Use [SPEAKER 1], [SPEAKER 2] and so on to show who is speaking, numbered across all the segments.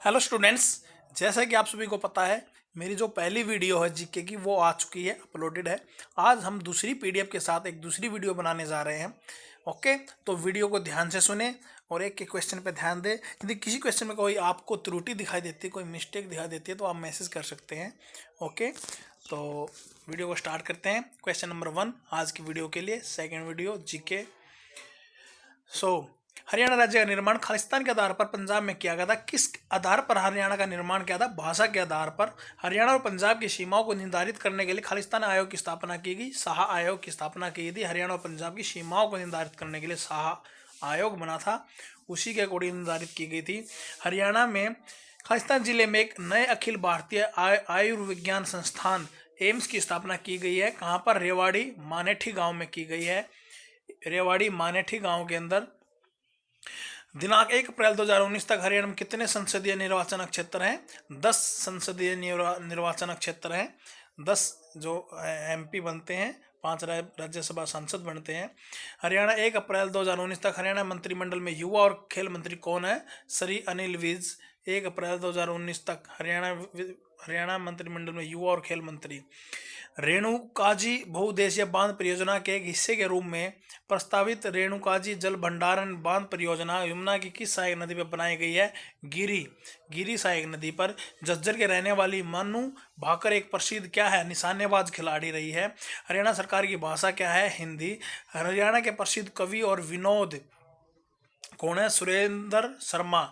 [SPEAKER 1] Hello students, जैसा कि आप सभी को पता है मेरी जो पहली वीडियो है जीके की वो आ चुकी है, अपलोडेड है। आज हम दूसरी पीडीएफ के साथ एक दूसरी वीडियो बनाने जा रहे हैं। ओके, तो वीडियो को ध्यान से सुने और एक एक क्वेश्चन पे ध्यान दें। यदि किसी क्वेश्चन में कोई आपको त्रुटि दिखाई देती है, कोई मिस्टेक दिखाई देती है तो आप मैसेज कर सकते हैं। ओके, तो वीडियो को स्टार्ट करते हैं। क्वेश्चन नंबर 1 आज की वीडियो के लिए, सेकेंड वीडियो जीके। हरियाणा राज्य का निर्माण खालिस्तान के आधार पर पंजाब में किया गया था। किस आधार पर हरियाणा का निर्माण किया था? भाषा के आधार पर। हरियाणा और पंजाब की सीमाओं को निर्धारित करने के लिए खालिस्तान आयोग की स्थापना की गई। शाह आयोग की स्थापना की थी। हरियाणा और पंजाब की सीमाओं को निर्धारित करने के लिए शाह आयोग बना था, उसी के अकॉर्डिंग निर्धारित की गई थी। हरियाणा में खालिस्तान जिले में एक नए अखिल भारतीय आयुर्विज्ञान संस्थान एम्स की स्थापना की गई है। कहाँ पर? रेवाड़ी मानेठी गांव में की गई है। रेवाड़ी मानेठी गांव के अंदर। दिनांक 1 अप्रैल 2019 तक हरियाणा में कितने संसदीय निर्वाचन क्षेत्र हैं? 10 संसदीय निर्वाचन क्षेत्र हैं। 10 जो एमपी बनते हैं, 5 राज्यसभा सांसद बनते हैं। हरियाणा 1 अप्रैल 2019 तक हरियाणा मंत्रिमंडल में युवा और खेल मंत्री कौन है? श्री अनिल विज। 1 अप्रैल 2019 तक हरियाणा मंत्रिमंडल में युवा और खेल मंत्री। रेणुकाजी बहुउद्देशीय बांध परियोजना के एक हिस्से के रूप में प्रस्तावित रेणुकाजी जल भंडारण बांध परियोजना यमुना की किस सहायक नदी पर बनाई गई है? गिरी सहायक नदी पर। झज्जर के रहने वाली मनु भाकर एक प्रसिद्ध क्या है? निशानेबाज खिलाड़ी रही है। हरियाणा सरकार की भाषा क्या है? हिंदी। हरियाणा के प्रसिद्ध कवि और विनोद कौन है? Surendra Sharma.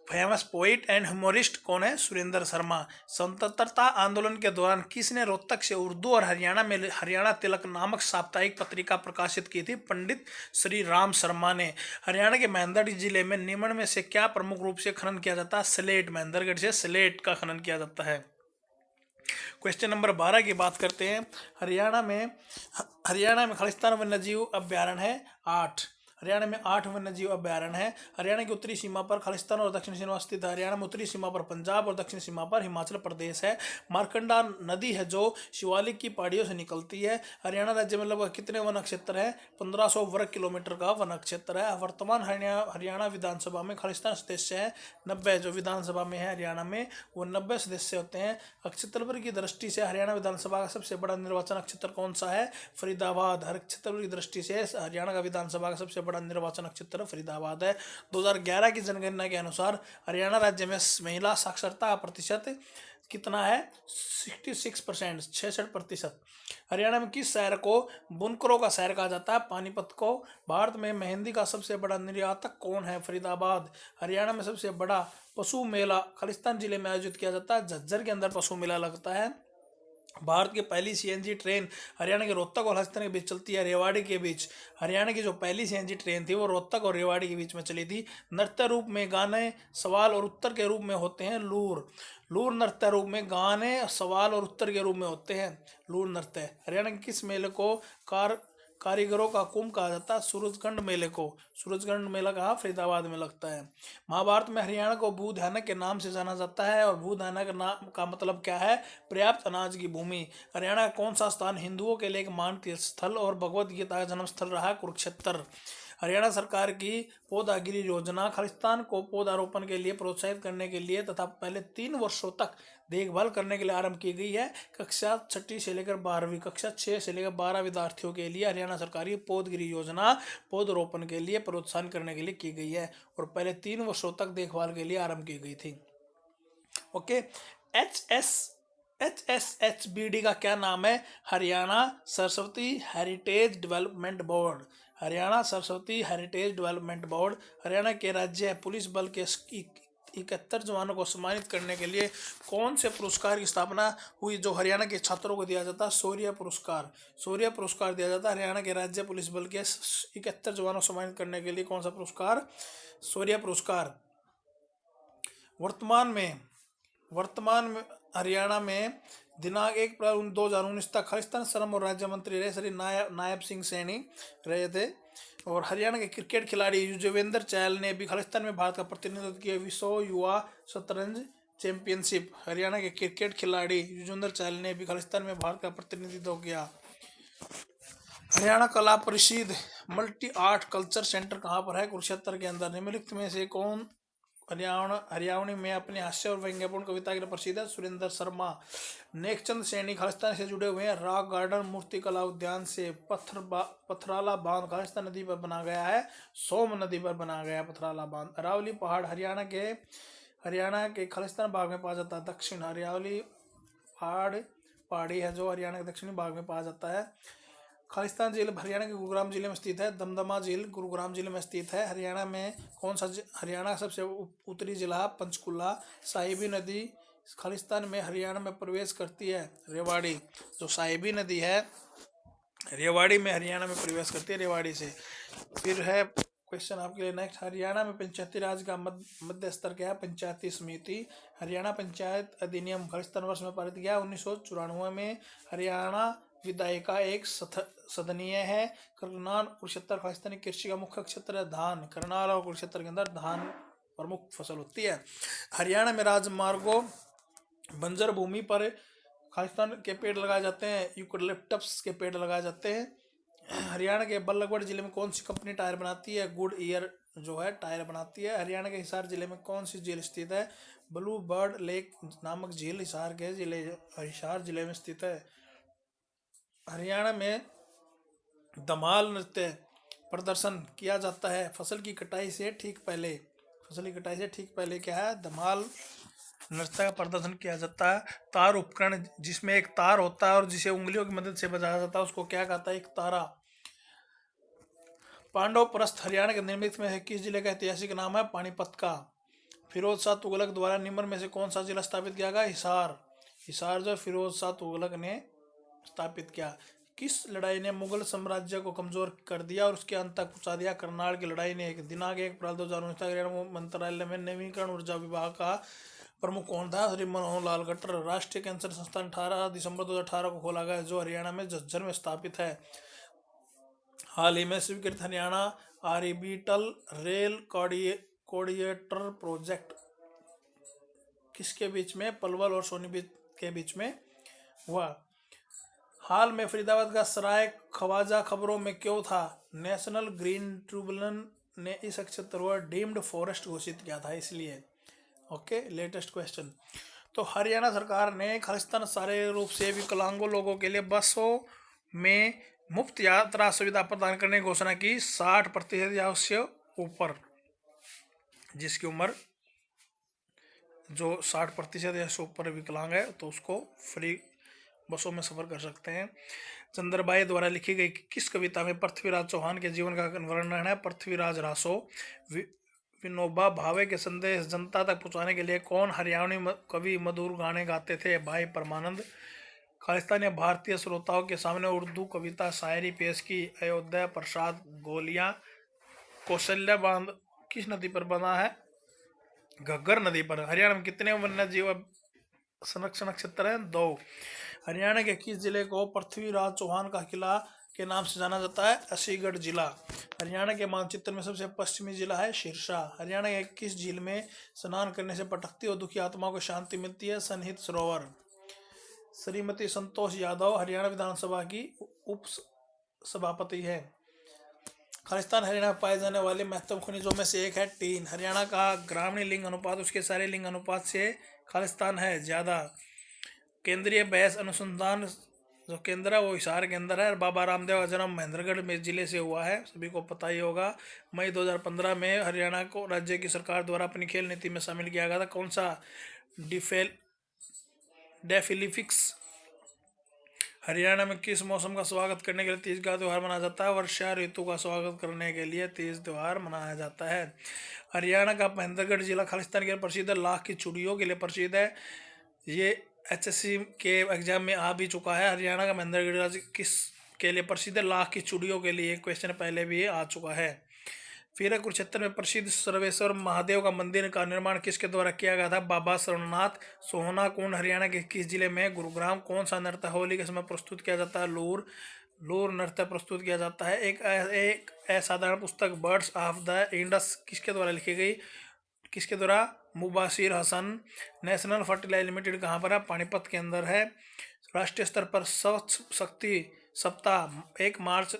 [SPEAKER 1] Famous poet and humourist कौन है? सुरेंद्र शर्मा। स्वतंत्रता आंदोलन के दौरान किसने रोहतक से उर्दू और हरियाणा में हरियाणा तिलक नामक साप्ताहिक पत्रिका प्रकाशित की थी? पंडित श्री राम शर्मा ने। हरियाणा के महेंद्रगढ़ जिले में निम्न में से क्या प्रमुख रूप से खनन किया जाता है? स्लेट। महेंद्रगढ़ से स्लेट का खनन किया जाता है। क्वेश्चन नंबर 12 की बात करते हैं। हरियाणा में खालिस्तान वन्यजीव अभ्यारण्य है 8। हरियाणा में 8 वन्यजीव अभ्यारण्य है। हरियाणा की उत्तरी सीमा पर खालिस्तान और दक्षिण सीमा स्थित है। हरियाणा में उत्तरी सीमा पर पंजाब और दक्षिण सीमा पर हिमाचल प्रदेश है। मार्कंडा नदी है जो शिवालिक की पहाड़ियों से निकलती है। हरियाणा राज्य में लगभग कितने वन क्षेत्र है? 1500 वर्ग किलोमीटर का वन क्षेत्र है। वर्तमान हरियाणा विधानसभा में खालिस्तान सदस्य है 90। जो विधानसभा में है हरियाणा में वो 90 सदस्य होते हैं। क्षेत्रफल की दृष्टि से हरियाणा विधानसभा का सबसे बड़ा निर्वाचन क्षेत्र कौन सा है? फरीदाबाद। हर क्षेत्रफल की दृष्टि से हरियाणा का विधानसभा का सबसे बड़ा निर्वाचन क्षेत्र फरीदाबाद है। 2011 की जनगणना के अनुसार हरियाणा राज्य में महिला साक्षरता का प्रतिशत कितना है? 66%, 66%। हरियाणा में किस शहर को बुनकरों का शहर कहा जाता है? पानीपत को। भारत में मेहंदी का सबसे बड़ा निर्यातक कौन है? फरीदाबाद। हरियाणा में सबसे बड़ा पशु मेला खालिस्तान जिले में आयोजित किया जाता है। झज्जर के अंदर पशु मेला लगता है। भारत की पहली सीएनजी ट्रेन हरियाणा के रोहतक और राजस्थान के बीच चलती है, रेवाड़ी के बीच। हरियाणा की जो पहली सीएनजी ट्रेन थी वो रोहतक और रेवाड़ी के बीच में चली थी। नृत्य रूप में गाने सवाल और उत्तर के रूप में होते हैं लूर। लूर नृत्य रूप में गाने सवाल और उत्तर के रूप में होते हैं लूर नृत्य। हरियाणा के किस मेले को कारीगरों का कुंभ कहा जाता है? सूरजगंड मेले को। सूरजगंड मेला कहाँ? फरीदाबाद में लगता है। महाभारत में हरियाणा को भूधानक के नाम से जाना जाता है और भूधानक नाम का मतलब क्या है? पर्याप्त अनाज की भूमि। हरियाणा का कौन सा स्थान हिंदुओं के लिए एक मान तीर्थ स्थल और भगवत गीता का जन्म स्थल रहा? कुरुक्षेत्र। हरियाणा सरकार की पौधागिरी योजना खालिस्तान को पौधारोपण के लिए प्रोत्साहित करने के लिए तथा पहले 3 वर्षों तक देखभाल करने के लिए आरंभ की गई है। कक्षा 6 से लेकर 12वीं, कक्षा 6 से लेकर 12 विद्यार्थियों के लिए हरियाणा सरकार की पौधगिरी योजना पौधरोपण के लिए प्रोत्साहन करने के लिए की गई है और पहले 3 वर्षों तक देखभाल के लिए आरंभ की गई थी। ओके, HSHBD का क्या नाम है? Haryana Saraswati heritage development board. Haryana Saraswati heritage development board. Haryana के राज्य पुलिस बल के 71 जवानों को सम्मानित करने के लिए कौन से पुरस्कार की स्थापना हुई जो हरियाणा के छात्रों को दिया जाता है? शौर्य पुरस्कार। शौर्य पुरस्कार दिया जाता है हरियाणा के राज्य पुलिस बल के 71 जवानों को सम्मानित करने के लिए। कौन सा पुरस्कार? शौर्य पुरस्कार। वर्तमान में हरियाणा में दिनांक 1 अप्रैल 2019 तक खालिस्तान श्रम और राज्य मंत्री रहे श्री नायब सिंह सैनी रहे थे। और हरियाणा के क्रिकेट खिलाड़ी युजवेंद्र चहल ने भी खालिस्तान में भारत का प्रतिनिधित्व किया विश्व युवा शतरंज चैंपियनशिप। हरियाणा के क्रिकेट खिलाड़ी युजवेंद्र चहल ने भी खालिस्तान में भारत का प्रतिनिधित्व किया। हरियाणा कला परिषद मल्टी आर्ट कल्चर सेंटर कहाँ पर है? कुरुक्षेत्र के अंदर। निम्नलिखित में से कौन हरियाणवी में अपने हास्य और व्यंग्यपूर्ण कविता के लिए प्रसिद्ध है। सुरेंद्र शर्मा। नेकचंद सैनी खालिस्तान से जुड़े हुए हैं। रॉक गार्डन मूर्तिकला उद्यान से पथराला बांध खालिस्तान नदी पर बना गया है। सोम नदी पर बना गया पथराला बांध। अरावली पहाड़ हरियाणा के खालिस्तान भाग में पाया जाता है। दक्षिण अरावली पहाड़ी है जो हरियाणा के दक्षिणी भाग में पाया जाता है। खालिस्तान झील हरियाणा के गुरुग्राम जिले में स्थित है। दमदमा झील गुरुग्राम जिले में स्थित है। हरियाणा का सबसे उत्तरी जिला पंचकुला। साहिबी नदी खालिस्तान में हरियाणा में प्रवेश करती है। रेवाड़ी जो साहिबी नदी है रेवाड़ी में हरियाणा में प्रवेश करती है, रेवाड़ी से। फिर है क्वेश्चन आपके लिए नेक्स्ट। हरियाणा में पंचायती राज का मध्य स्तर क्या है? पंचायती समिति। हरियाणा पंचायत अधिनियम खालिस्तान वर्ष में पारित किया 1994 में। हरियाणा विधायिका एक सदनीय है। करनाल कुरुक्षेत्र खालिस्तानी कृषि का मुख्य क्षेत्र है। धान। करनाल और कुरुक्षेत्र के अंदर धान प्रमुख फसल होती है। हरियाणा में राजमार्गों बंजर भूमि पर खालिस्तान के पेड़ लगाए जाते हैं। यूकलिप्टस के पेड़ लगाए जाते हैं। हरियाणा के बल्लभगढ़ जिले में कौन सी कंपनी टायर बनाती है? गुड ईयर जो है टायर बनाती है। हरियाणा के हिसार जिले में कौन सी झील स्थित है? ब्लू बर्ड लेक नामक झील हिसार जिले में स्थित है। हरियाणा में धमाल नृत्य प्रदर्शन किया जाता है फसल की कटाई से ठीक पहले क्या है? धमाल नृत्य का प्रदर्शन किया जाता है। तार उपकरण जिसमें एक तार होता है और जिसे उंगलियों की मदद से बजाया जाता है उसको क्या कहता है? एक तारा। पांडव प्रस्थ हरियाणा के निर्मित में किस जिले का ऐतिहासिक नाम है? पानीपत का। फिरोज शाह तुगलक द्वारा निम्न में से कौन सा जिला स्थापित किया गया? हिसार जो फिरोज शाह तुगलक ने स्थापित किया। किस लड़ाई ने मुगल साम्राज्य को कमजोर कर दिया और उसके अंत तक पहुंचा दिया? करनाल की लड़ाई ने। दिनांक 1 अप्रैल 2019 हरियाणा मंत्रालय में नवीकरण ऊर्जा विभाग का प्रमुख कौन था? श्री मनोहर लाल खट्टर। राष्ट्रीय कैंसर संस्थान 18 दिसंबर 2018 को खोला गया जो हरियाणा में झज्जर में स्थापित है। हाल ही में स्वीकृत Haryana orbital rail coordinator project किसके बीच में? पलवल और सोनीपत के बीच में हुआ। हाल में फरीदाबाद का सराय ख्वाजा खबरों में क्यों था? नेशनल ग्रीन ट्रिब्यूनल ने इस क्षेत्र को डीम्ड फॉरेस्ट घोषित किया था इसलिए। Okay, latest question. तो हरियाणा सरकार ने खालिस्तान शारीरिक रूप से विकलांगों लोगों के लिए बसों में मुफ्त यात्रा सुविधा प्रदान करने की घोषणा की। 60% या उससे ऊपर जिसकी उम्र जो 60% या उससे ऊपर विकलांग है तो उसको फ्री बसों में सफर कर सकते हैं। चंद्रबाई द्वारा लिखी गई किस कविता में पृथ्वीराज चौहान के जीवन का वर्णन है? पृथ्वीराज रासो। विनोबा भावे के संदेश जनता तक पहुंचाने के लिए कौन हरियाणवी कवि मधुर गाने गाते थे? भाई परमानंद। खालिस्तान या भारतीय श्रोताओं के सामने उर्दू कविता शायरी पेश की। अयोध्या प्रसाद गोलियां। कौशल्या बांध किस नदी पर बना है? घग्गर नदी पर। हरियाणा में कितने वन्य जीव संरक्षण क्षेत्र हैं? 2। हरियाणा के किस जिले को पृथ्वीराज चौहान का किला के नाम से जाना जाता है? असीगढ़ जिला। हरियाणा के मानचित्र में सबसे पश्चिमी जिला है सिरसा। हरियाणा के किस झील में स्नान करने से भटकती और दुखी आत्माओं को शांति मिलती है? सनहित सरोवर। श्रीमती संतोष यादव हरियाणा विधानसभा की उप सभापति है। खालिस्तान हरियाणा में पाए जाने वाले महत्वपूर्ण खनिजों में से एक है टीन। हरियाणा का ग्रामीण लिंग अनुपात उसके सारे लिंग अनुपात से खालिस्तान है ज़्यादा। केंद्रीय बहस अनुसंधान जो केंद्र है वो हिसार के अंदर है। बाबा रामदेव का जन्म महेंद्रगढ़ में जिले से हुआ है, सभी को पता ही होगा। मई 2015 में हरियाणा को राज्य की सरकार द्वारा अपनी खेल नीति में शामिल किया गया था। कौन सा? डेफिलिपिक्स। हरियाणा में किस मौसम का स्वागत करने के लिए तीज का त्यौहार मनाया जाता है? वर्षा ऋतु का स्वागत करने के लिए तीज त्यौहार मनाया जाता है। हरियाणा का महेंद्रगढ़ जिला खालिस्तान के लिए प्रसिद्ध है, लाख की चूड़ियों के लिए प्रसिद्ध है। ये HSC के एग्जाम में आ भी चुका है। हरियाणा का महेंद्रगढ़ जिला किस के लिए प्रसिद्ध है? लाख की चूड़ियों के लिए। क्वेश्चन पहले भी आ चुका है। फिर कुरुक्षेत्र में प्रसिद्ध सर्वेश्वर महादेव का मंदिर का निर्माण किसके द्वारा किया गया था? बाबा सरनाथ। सोहना कुंड हरियाणा के किस जिले में? गुरुग्राम। कौन सा नृत्य होली के समय प्रस्तुत किया जाता है? लूर नृत्य प्रस्तुत किया जाता है। एक असाधारण पुस्तक बर्ड्स ऑफ द इंडस किसके द्वारा लिखी गई? किसके द्वारा? Mubashir Hasan. National Fertilizer Limited कहाँ पर है? पानीपत के अंदर है। राष्ट्रीय स्तर पर स्वच्छ शक्ति सप्ताह 1 मार्च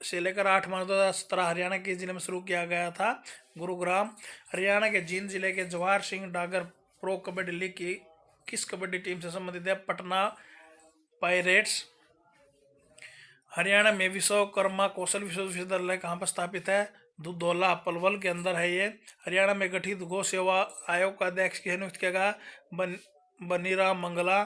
[SPEAKER 1] से लेकर 8 मार्च 2017 हरियाणा के जिले में शुरू किया गया था। गुरुग्राम। हरियाणा के जींद जिले के जवाहर सिंह डागर प्रो कबड्डी लीग की किस कबड्डी टीम से संबंधित है? पटना पायरेट्स। हरियाणा में विश्वकर्मा कौशल विश्वविद्यालय कहाँ पर स्थापित है? दुधौला पलवल के अंदर है ये। हरियाणा में गठित गौ सेवा आयोग का अध्यक्ष किसे नियुक्त किया गया? बनीराम मंगला।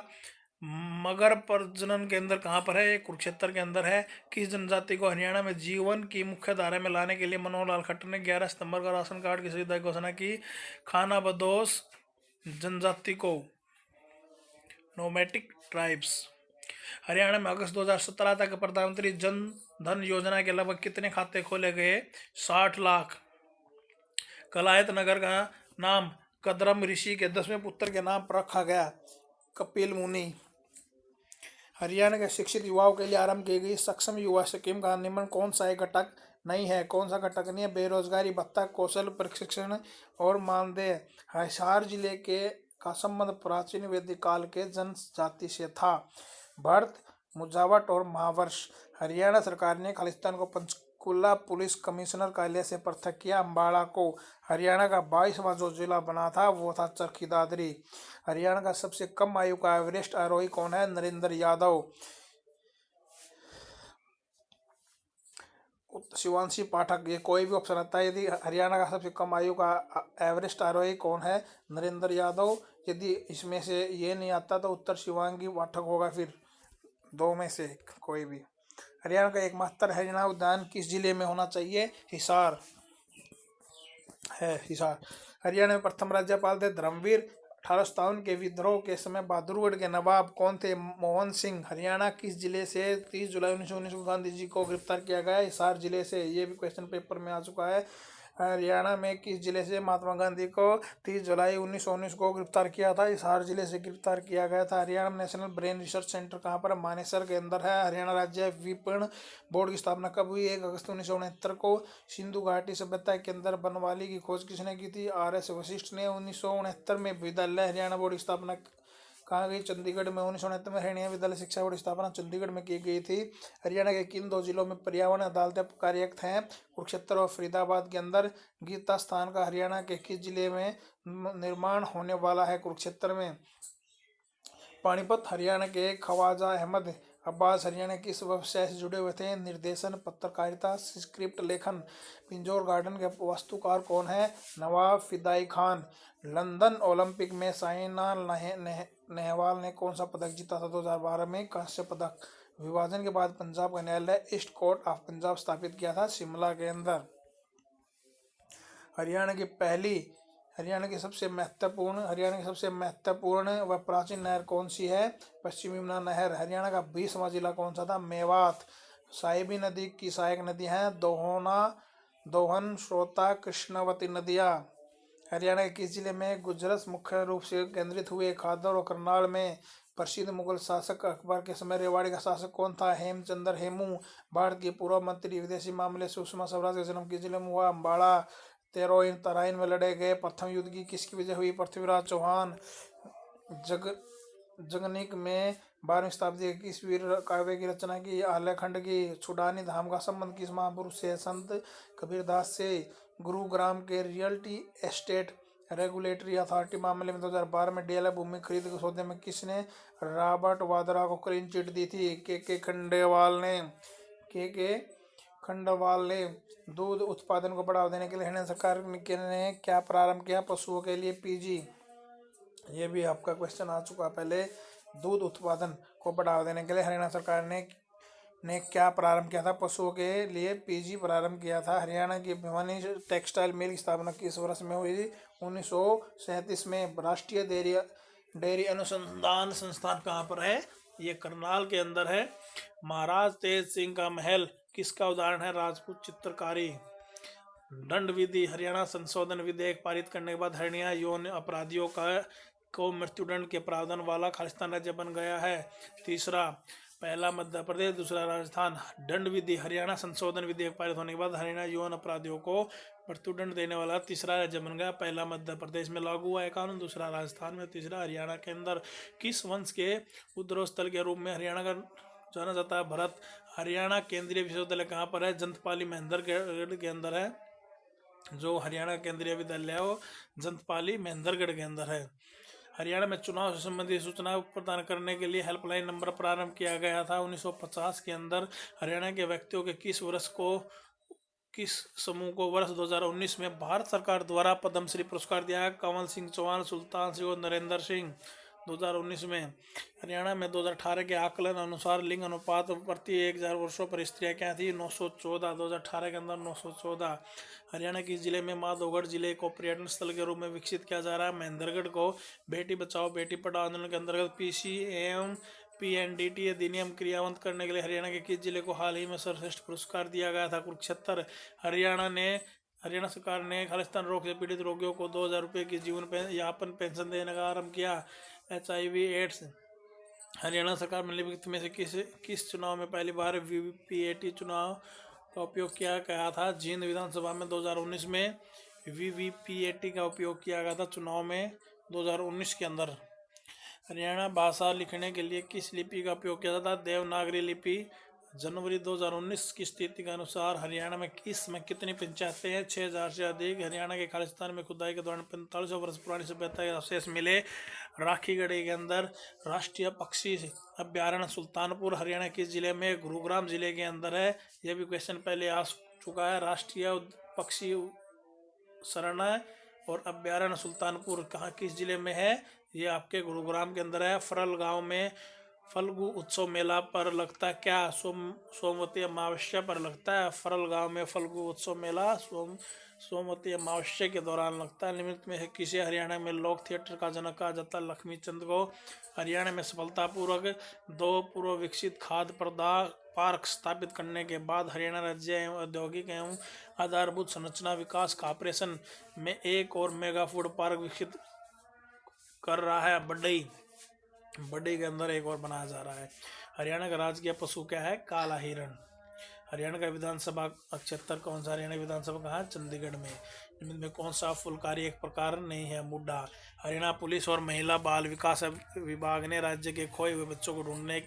[SPEAKER 1] मगर प्रजनन केंद्र कहाँ पर है? ये कुरुक्षेत्र के अंदर है। किस जनजाति को हरियाणा में जीवन की मुख्य धारा में लाने के लिए मनोहर लाल खट्टर ने 11 सितंबर को राशन कार्ड की सुविधा की घोषणा की? खाना बदोश जनजाति को। Nomadic tribes. हरियाणा में अगस्त 2017 तक प्रधानमंत्री जन धन योजना के लगभग कितने खाते खोले गए? 60 लाख। कलायत नगर का नाम कदरम ऋषि के 10वें पुत्र के नाम पर रखा गया। कपिल मुनि। हरियाणा के शिक्षित युवाओं के लिए आरंभ की गई सक्षम युवा स्कीम का निम्न कौन सा एक घटक नहीं है? कौन सा घटक नहीं है? बेरोजगारी भत्ता, कौशल प्रशिक्षण और मानदेय। हिसार जिले के का संबंध प्राचीन वैदिक काल के जनजाति से था। भरत, मुजावट और महावर्ष। हरियाणा सरकार ने खालिस्तान को पंचकुला पुलिस कमिश्नर कार्यालय से पृथक किया। अम्बाला को हरियाणा का 22वां जो जिला बना था वो था चरखी दादरी। हरियाणा का सबसे कम आयु का एवरेस्ट आरोही कौन है? नरेंद्र यादव। शिवांशी पाठक। ये कोई भी ऑप्शन आता है। यदि हरियाणा का सबसे कम आयु का एवरेस्ट आरोही कौन है? नरेंद्र यादव। यदि इसमें से ये नहीं आता तो उत्तर शिवांगी पाठक होगा। फिर दो में से कोई भी। हरियाणा का एकमात्र हरियाणा उद्यान किस जिले में होना चाहिए? हिसार है। हिसार। हरियाणा में प्रथम राज्यपाल थे धर्मवीर। 1857 के विद्रोह के समय बहादुरगढ़ के नवाब कौन थे? मोहन सिंह। हरियाणा किस जिले से 30 जुलाई 1919 को गांधी जी को गिरफ्तार किया गया? हिसार जिले से। ये भी क्वेश्चन पेपर में आ चुका है। हरियाणा में किस जिले से महात्मा गांधी को 30 जुलाई 1919 को गिरफ्तार किया था? हिसार जिले से गिरफ्तार किया गया था। हरियाणा में नेशनल ब्रेन रिसर्च सेंटर कहाँ पर? मानेसर के अंदर है। हरियाणा राज्य विपणन बोर्ड की स्थापना कब हुई? 1 अगस्त 1969 को। सिंधु घाटी सभ्यता के अंदर बनवाली की खोज किसने की थी? RS वशिष्ठ ने। 1969 में विद्यालय हरियाणा बोर्ड की स्थापना कहाँ गई? चंडीगढ़ में। 1969 में हरियाणा विद्यालय शिक्षा बोर्ड की स्थापना चंडीगढ़ में की गई थी। हरियाणा के किन 2 जिलों में पर्यावरण अदालतें कार्यरत हैं? कुरुक्षेत्र और फरीदाबाद के अंदर। गीता स्थान का हरियाणा के किस जिले में निर्माण होने वाला है? कुरुक्षेत्र में। पानीपत। हरियाणा के ख्वाजा अहमद अब्बास हरियाणा किस व्यवसाय से जुड़े हुए थे? निर्देशन, पत्रकारिता, स्क्रिप्ट लेखन। पिंजौर गार्डन के वास्तुकार कौन है? नवाब फिदाई खान। लंदन ओलंपिक में साइना नेहवाल ने कौन सा पदक जीता था? 2012 में कांस्य पदक। विभाजन के बाद पंजाब का न्यायालय ईस्ट कोर्ट ऑफ पंजाब स्थापित किया था शिमला के अंदर। हरियाणा की सबसे महत्वपूर्ण व प्राचीन नहर कौन सी है? पश्चिमी यमुना नहर। हरियाणा का 20वां जिला कौन सा था? मेवात। साहिबी नदी की सहायक नदी हैं दोहन, श्रोता, कृष्णवती नदियाँ। हरियाणा के किस जिले में गुजरस मुख्य रूप से केंद्रित हुए? खादर और करनाल में। प्रसिद्ध मुगल शासक अकबर के समय रेवाड़ी का शासक कौन था? हेमचंद्र हेमू। भारत की पूर्व मंत्री विदेशी मामले सुषमा स्वराज का जन्म किस जिले में हुआ? अम्बाड़ा। तराइन में लड़े गए प्रथम युद्ध की किसकी वजह हुई? पृथ्वीराज चौहान। जगनिक में 12वीं शताब्दी के किस वीर काव्य की रचना की? आल्यखंड की। छुड़ानी धाम का संबंध किस महापुरुष से? संत कबीरदास से। गुरुग्राम के रियल्टी एस्टेट रेगुलेटरी अथॉरिटी मामले में 2012 में डीएलएफ भूमि खरीद के सौदे में किसने रॉबर्ट वाड्रा को क्लीन चिट दी थी? के खंडेवाल ने। दूध उत्पादन को बढ़ावा देने के लिए हरियाणा सरकार ने क्या प्रारंभ किया? पशुओं के लिए पीजी। ये भी आपका क्वेश्चन आ चुका पहले। दूध उत्पादन को बढ़ावा देने के लिए हरियाणा सरकार ने क्या प्रारंभ किया था? पशुओं के लिए पीजी प्रारंभ किया था। हरियाणा की भिवानी टेक्सटाइल मिल की स्थापना किस वर्ष में हुई? 1937 में। राष्ट्रीय डेयरी अनुसंधान संस्थान कहाँ पर है? ये करनाल के अंदर है। महाराज तेज सिंह का महल किसका उदाहरण है? राजपूत चित्रकारी। दंड विधि। हरियाणा संशोधन विधेयक पारित करने के बाद हरियाणा यौन अपराधियों को मृत्युदंड के प्रावधान वाला खालिस्तान राज्य बन गया है। तीसरा, पहला मध्य प्रदेश, दूसरा राजस्थान। दंड विधि। हरियाणा संशोधन विधेयक पारित होने के बाद हरियाणा यौन अपराधियों को मृत्युदंड देने वाला तीसरा राज्य बन गया। पहला मध्य प्रदेश में लागू हुआ है कानून, दूसरा राजस्थान में, तीसरा हरियाणा के अंदर। किस वंश के उद्गम स्थल के रूप में हरियाणा का जाना जाता है। भरत हरियाणा केंद्रीय विश्वविद्यालय कहाँ पर है? जंतपाली महेंद्रगढ़ के अंदर है। जो हरियाणा केंद्रीय विद्यालय है वो जंतपाली महेंद्रगढ़ के अंदर है। हरियाणा में चुनाव से संबंधित सूचना प्रदान करने के लिए हेल्पलाइन नंबर प्रारंभ किया गया था 1950 के अंदर। हरियाणा के व्यक्तियों के किस समूह को वर्ष 2019 में भारत सरकार द्वारा पद्मश्री पुरस्कार दिया है? कंवल सिंह चौहान, सुल्तान सिंह और नरेंद्र सिंह। 2019 में हरियाणा में 2018 के आकलन अनुसार लिंग अनुपात प्रति 1000 वर्षों पर स्त्रियां क्या थी? 914। 2018 के अंदर 914। हरियाणा के जिले में माधोगढ़ जिले को पर्यटन स्थल के रूप में विकसित किया जा रहा है। महेंद्रगढ़ को बेटी बचाओ बेटी पढ़ाओ आंदोलन के अंतर्गत पीसी एवं पीएनडीटी अधिनियम क्रियान्वित करने के लिए हरियाणा के किस जिले को हाल ही में सर्वश्रेष्ठ पुरस्कार दिया गया था? कुरुक्षेत्र। हरियाणा सरकार ने खालिस्तान रोग से पीड़ित रोगियों को 2000 रुपये की जीवन यापन पेंशन देने का आरंभ किया। HIV ads. हरियाणा सरकार निम्नलिखित में से किस चुनाव में पहली बार वीवीपीएटी चुनाव का उपयोग किया गया था? जींद विधानसभा में 2019 में वीवीपीएटी का उपयोग किया गया था चुनाव में 2019 के अंदर। हरियाणा भाषा लिखने के लिए किस लिपि का उपयोग किया जाता है? देवनागरी लिपि। जनवरी 2019 की स्थिति के अनुसार हरियाणा में इस समय कितनी पंचायतें हैं? 6000 से अधिक। हरियाणा के खालिस्तान में खुदाई के दौरान 4500 वर्ष पुरानी सभ्यता के अवशेष मिले। राखीगढ़ी के अंदर राष्ट्रीय पक्षी अभ्यारण्य सुल्तानपुर हरियाणा के जिले में गुरुग्राम जिले के अंदर है। यह भी क्वेश्चन पहले आ चुका है। राष्ट्रीय पक्षी शरणालय और अभ्यारण्य सुल्तानपुर कहाँ किस जिले में है? ये आपके गुरुग्राम के अंदर है। फरल गांव में फल्गु उत्सव मेला पर लगता है क्या? सोमवती अमावस्या पर लगता है। फरल गांव में फल्गु उत्सव मेला सोमवती अमावस्या के दौरान लगता है। निम्नलिखित में किसे हरियाणा में लोक थिएटर का जनक कहा जाता है? लक्ष्मीचंद को। हरियाणा में सफलतापूर्वक 2 पूर्व विकसित खाद्य पार्क स्थापित करने के बाद हरियाणा राज्य एवं औद्योगिक एवं आधारभूत संरचना विकास कॉर्पोरेशन में एक और मेगा फूड पार्क विकसित कर रहा है। बड्डई के अंदर एक और बनाया जा रहा है। हरियाणा का राजकीय पशु क्या है? काला हिरण। हरियाणा का विधानसभा क्षेत्र कौन सा? हरियाणा विधानसभा कहाँ है? चंडीगढ़ में। इनमें कौन सा फुलकारी एक प्रकार नहीं है? मुड्डा। हरियाणा पुलिस और महिला बाल विकास विभाग ने राज्य के खोए हुए बच्चों को ढूंढने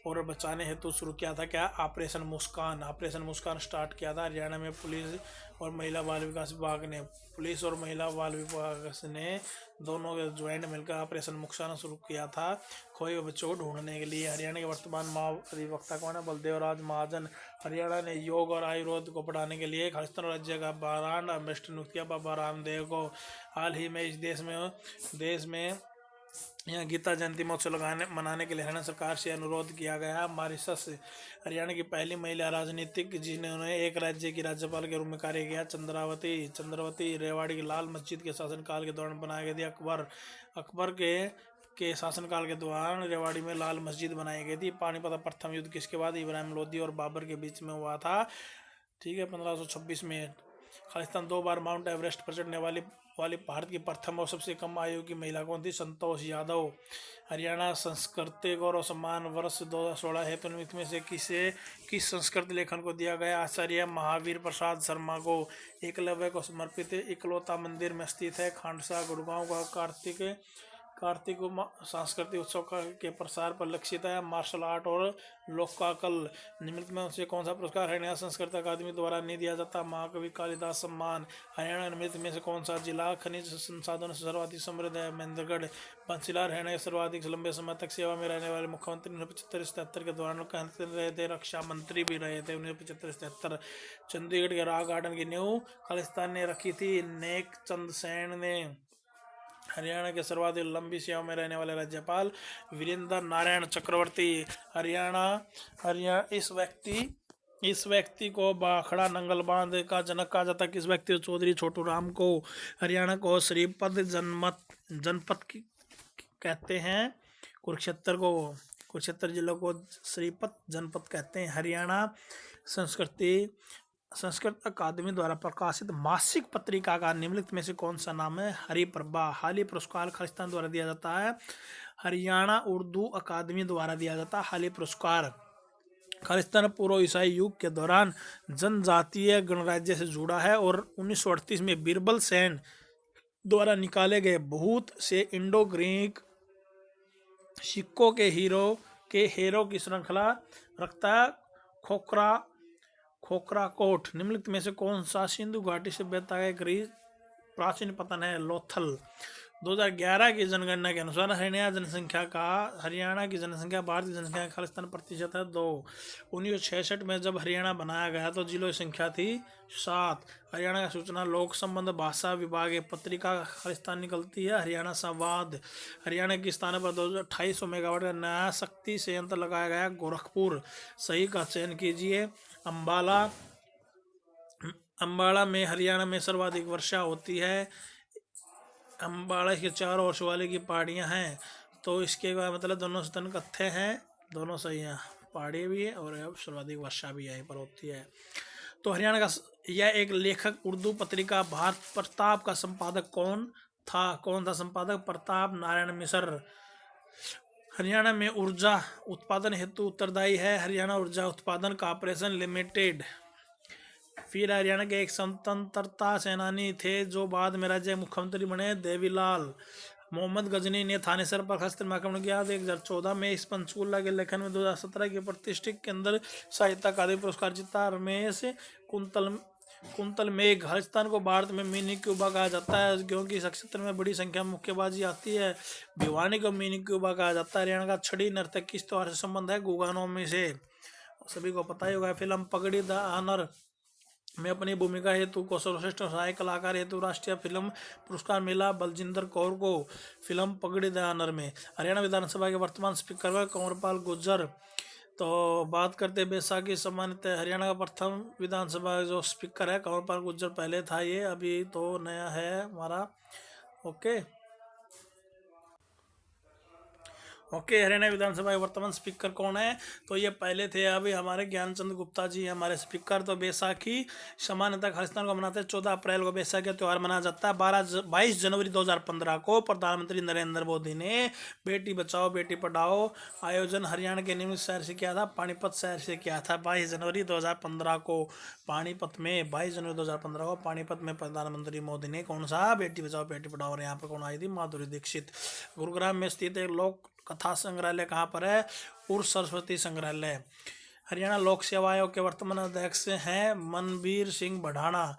[SPEAKER 1] और बचाने हेतु शुरू किया था क्या? ऑपरेशन मुस्कान स्टार्ट किया था हरियाणा में पुलिस और महिला बाल विकास विभाग ने। पुलिस और महिला बाल विभाग ने दोनों ज्वाइंट मिलकर ऑपरेशन मुस्कान शुरू किया था खोए हुए बच्चों को ढूंढने के लिए। हरियाणा के वर्तमान माओवादी वक्ता कौन है? बलदेव राज महाजन। हरियाणा ने योग और आयुर्वेद को बढ़ाने के लिए खालिस्तान राज्य का ब्रांड एम्बेसडर नियुक्त किया बाबा रामदेव को। हाल ही में इस देश में यहाँ गीता जयंती महोत्सव मनाने के लिए हरियाणा सरकार से अनुरोध किया गया। मॉरिशस। हरियाणा की पहली महिला राजनीतिक जिन्होंने एक राज्य की राज्यपाल के रूप में कार्य किया। चंद्रावती रेवाड़ी की लाल मस्जिद के शासनकाल के दौरान बनाई गई थी। अकबर के शासनकाल के दौरान रेवाड़ी में लाल मस्जिद बनाई गई थी। पानीपत प्रथम युद्ध किसके बाद? इब्राहिम लोदी और बाबर के बीच में हुआ था। ठीक है, 1526 में। खालिस्तान 2 बार माउंट एवरेस्ट पर चढ़ने वाली भारत की प्रथम और सबसे कम आयु की महिला कौन थी? संतोष यादव। हरियाणा संस्कृति गौरव सम्मान वर्ष 2016 है तो निम्नलिखित में से किस संस्कृत लेखन को दिया गया? आचार्य महावीर प्रसाद शर्मा को। एकलव्य को समर्पित इकलौता मंदिर में स्थित है खांडसा गुड़गांव का। कार्तिक सांस्कृतिक उत्सव के प्रसार पर लक्षित है। मार्शल आर्ट और लोककला। निम्नलिखित में से कौन सा पुरस्कार हरियाणा संस्कृत अकादमी द्वारा नहीं दिया जाता? महाकवि कालिदास सम्मान। हरियाणा निम्नलिखित में से कौन सा जिला खनिज संसाधनों से सर्वाधिक समृद्ध है? महेंद्रगढ़। बंसीलाल हरियाणा के सर्वाधिक लंबे समय तक सेवा में रहने वाले मुख्यमंत्री 1975-77 के दौरान कहते रहे थे। रक्षा मंत्री भी रहे थे 1975-77। चंडीगढ़ के रॉक गार्डन की नींव खालिस्तान ने रखी थी। नेक चंद सेन ने। हरियाणा के सर्वाधिक लंबी सेवा में रहने वाले राज्यपाल वीरेंद्र नारायण चक्रवर्ती। हरियाणा इस व्यक्ति को भाखड़ा नंगल बांध का जनक कहा जाता है। किस व्यक्ति को? चौधरी छोटू राम को। हरियाणा को श्रीपद जनपद कहते हैं। कुरुक्षेत्र जिले को श्रीपद जनपद कहते हैं। हरियाणा संस्कृत अकादमी द्वारा प्रकाशित मासिक पत्रिका का निम्नलिखित में से कौन सा नाम है? हरिप्रभा। हाल ही पुरस्कार खालिस्तान द्वारा दिया जाता है। हरियाणा उर्दू अकादमी द्वारा दिया जाता है हाल ही पुरस्कार। खालिस्तान पूर्व ईसाई युग के दौरान जनजातीय गणराज्य से जुड़ा है और 1938 में बीरबल सेन द्वारा निकाले गए बहुत से इंडो ग्रीक सिक्कों के हीरो के हेरों की श्रृंखला रखता है खोखरा खोखरा कोट। निम्नलिखित में से कौन सा सिंधु घाटी सभ्यता का ग्रीस प्राचीन पतन है? लोथल। 2011 की जनगणना के अनुसार हरियाणा की जनसंख्या भारतीय जनसंख्या का खालिस्तान प्रतिशत है 2। 1966 में जब हरियाणा बनाया गया तो जिलों की संख्या थी 7। हरियाणा का सूचना लोक संबंध भाषा विभाग पत्रिका खालिस्तान निकलती है हरियाणा संवाद। हरियाणा की स्थान पर 2800 मेगावाट का नया शक्ति संयंत्र लगाया गया गोरखपुर। सही का चयन कीजिए। अम्बाला। अम्बाला में हरियाणा में सर्वाधिक वर्षा होती है। अम्बाड़ा के चारों ओर शिवालिक की पहाड़ियाँ हैं, तो इसके मतलब दोनों स्तन कत्थे हैं, दोनों सही हैं। पहाड़ी भी है और अब सर्वाधिक वर्षा भी यहीं पर होती है। तो हरियाणा का यह एक लेखक उर्दू पत्रिका भारत प्रताप का संपादक कौन था? कौन था संपादक? प्रताप नारायण मिश्र। हरियाणा में ऊर्जा उत्पादन हेतु उत्तरदायी है हरियाणा ऊर्जा उत्पादन कॉर्पोरेशन लिमिटेड। फिर हरियाणा के एक स्वतंत्रता सेनानी थे जो बाद में राज्य मुख्यमंत्री बने, देवीलाल। मोहम्मद गजनी ने थानेसर पर खासकर आक्रमण किया। 2014 में इस पंचकूला के लेखन में 2017 के प्रतिष्ठित केंद्र साहित्य अकादमी पुरस्कार जीता। रमेश कुंतल मेघ। राजस्थान को भारत में मिनी क्यूबा कहा जाता है क्योंकि इस क्षेत्र में बड़ी संख्या में मुक्केबाजी आती है। भिवानी को मिनी क्यूबा कहा जाता है। हरियाणा का छड़ी नर्तक किस त्योहार से संबंध है? गुगानोमी से। सभी को पता ही होगा। फिल्म पगड़ी द ऑनर में अपनी भूमिका हेतु को सर्वश्रेष्ठ सहायक कलाकार हेतु राष्ट्रीय फिल्म पुरस्कार मिला बलजिंदर कौर को फिल्म पगड़ी द ऑनर में। हरियाणा विधानसभा के वर्तमान स्पीकर कंवरपाल गुर्जर। तो बात करते बैसाखी सम्मानित हरियाणा का प्रथम विधानसभा जो स्पीकर है कंवरपाल गुर्जर पहले था, ये अभी तो नया है हमारा। ओके हरियाणा विधानसभा के वर्तमान स्पीकर कौन है? तो ये पहले थे अभी हमारे ज्ञानचंद गुप्ता जी हमारे स्पीकर। तो बैसाखी समानता खालिस्तान को मनाते हैं 14 अप्रैल को बैसाखी का त्यौहार मनाया जाता है। 22 जनवरी 2015 को प्रधानमंत्री नरेंद्र मोदी ने बेटी बचाओ बेटी पढ़ाओ आयोजन हरियाणा के निम्न शहर से किया था? पानीपत शहर से किया था 22 जनवरी 2015 को। पानीपत में 22 जनवरी 2015 को पानीपत में प्रधानमंत्री मोदी ने कौन सा बेटी बचाओ बेटी पढ़ाओ, और यहाँ पर कौन आई थी? माधुरी दीक्षित। गुरुग्राम में स्थित एक लोक कथा संग्रहालय कहाँ पर है? उर्स सरस्वती संग्रहालय। हरियाणा लोक सेवा आयोग के वर्तमान अध्यक्ष हैं मनबीर सिंह बढ़ाना।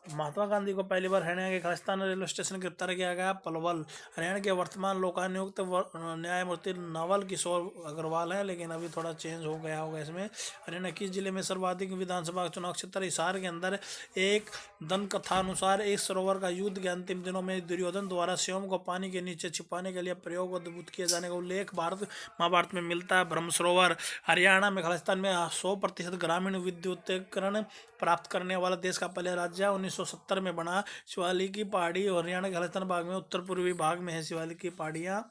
[SPEAKER 1] महात्मा गांधी को पहली बार हरियाणा के खालिस्तान रेलवे स्टेशन गिरफ्तार किया गया पलवल। हरियाणा के वर्तमान लोकायुक्त न्यायमूर्ति नवल किशोर अग्रवाल है, लेकिन अभी थोड़ा चेंज हो गया होगा इसमें। हरियाणा किस जिले में सर्वाधिक विधानसभा चुनाव क्षेत्र? हिसार के अंदर। एक दन कथा अनुसार एक सरोवर का युद्ध के अंतिम दिनों में दुर्योधन द्वारा स्वयं को पानी के नीचे छिपाने के लिए प्रयोग अद्भुत किए जाने का उल्लेख महाभारत में मिलता है। ब्रह्म सरोवर। हरियाणा में खालिस्तान में 100% ग्रामीण विद्युतीकरण प्राप्त करने वाला देश का पहला राज्य 1970 में बना। शिवालिक की पहाड़ी हरियाणा के खालिस्तान भाग में उत्तर पूर्वी भाग में है शिवालिक की पहाड़ियाँ।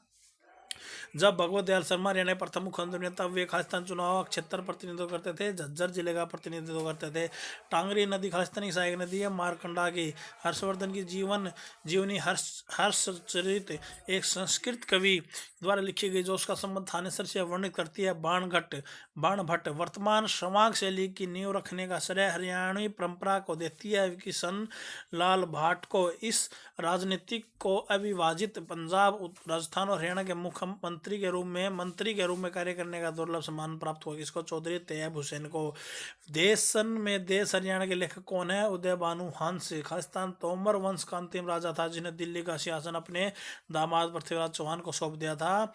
[SPEAKER 1] जब भगवत दयाल शर्मा हरियाणा के प्रथम मुख्यमंत्री ने तब वे खालिस्तान चुनाव क्षेत्र प्रतिनिधित्व करते थे, झज्जर जिले का प्रतिनिधित्व करते थे। टांगरी नदी खालिस्तानी सहायक नदी है मारकंडा की। हर्षवर्धन की जीवनी हर्षचरित एक संस्कृत कवि द्वारा लिखी गई जो उसका संबंध थानेसर से वर्णित करती है। बाणभट्ट। वर्तमान समाज शैली की नींव रखने का श्रेय हरियाणवी परंपरा को देती है किशन लाल भाट को। इस राजनीतिक को अविभाजित पंजाब राजस्थान और हरियाणा के मुख्यमंत्री मंत्री के रूप में कार्य करने का दुर्लभ सम्मान प्राप्त हुआ किसको? चौधरी तैयब हुसैन को। देश हरियाणा के लेखक कौन है? उदय भानु हंस। खालिस्तान तोमर वंश का अंतिम राजा था जिन्हें दिल्ली का सिंहासन अपने दामाद पृथ्वीराज चौहान को सौंप दिया था।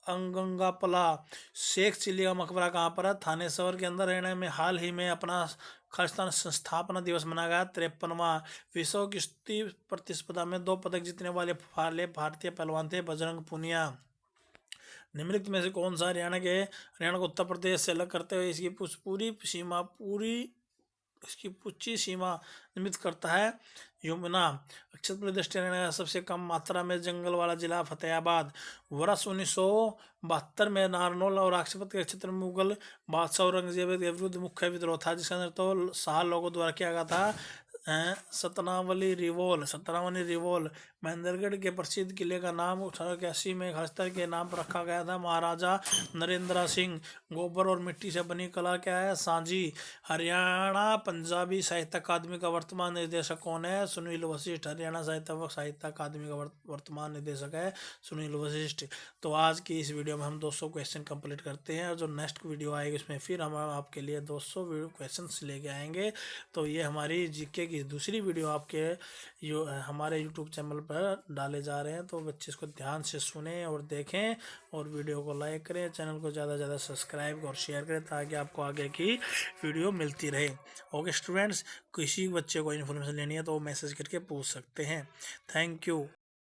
[SPEAKER 1] अंगंगापला। शेख चिल्ली का मकबरा कहाँ पर है? थानेसर के अंदर। हरियाणा में हाल ही में अपना खालिस्तान संस्थापना दिवस मनाया गया 53वां। विश्व कुश्ती प्रतिस्पर्धा में 2 पदक जीतने वाले भारतीय पहलवान थे बजरंग पुनिया। निम्नलिखित में से कौन सा हरियाणा को उत्तर प्रदेश से अलग करते हुए इसकी पूरी सीमा निर्मित करता है? यमुना। क्षेत्र दृष्टि हरियाणा का सबसे कम मात्रा में जंगल वाला जिला फतेहाबाद। वर्ष 1972 में नारनौल और आक्षेपत के क्षेत्र में मुगल बादशाह औरंगजेब के विरुद्ध मुख्य विद्रोह था जिसका नेतृत्व शाह लोगों द्वारा किया गया था। सतनावली रिवोल। महेंद्रगढ़ के प्रसिद्ध किले का नाम 1881 में खालिस्तान के नाम पर रखा गया था। महाराजा नरेंद्र सिंह। गोबर और मिट्टी से बनी कला क्या है? सांझी। हरियाणा पंजाबी साहित्य अकादमी का वर्तमान निदेशक कौन है? सुनील वशिष्ठ। हरियाणा साहित्य अकादमी का वर्तमान निदेशक है सुनील वशिष्ठ। तो आज की इस वीडियो में हम 200 क्वेश्चन कंप्लीट करते हैं, और जो नेक्स्ट वीडियो आएगी उसमें फिर हम आपके लिए 200 क्वेश्चंस लेके आएंगे। तो ये हमारी जीके की दूसरी वीडियो आपके हमारे यूट्यूब चैनल पर डाले जा रहे हैं। तो बच्चे इसको ध्यान से सुने और देखें, और वीडियो को लाइक करें, चैनल को ज़्यादा से ज़्यादा सब्सक्राइब और शेयर करें ताकि आपको आगे की वीडियो मिलती रहे। ओके स्टूडेंट्स, किसी बच्चे को इन्फॉर्मेशन लेनी है तो वो मैसेज करके पूछ सकते हैं। Thank you.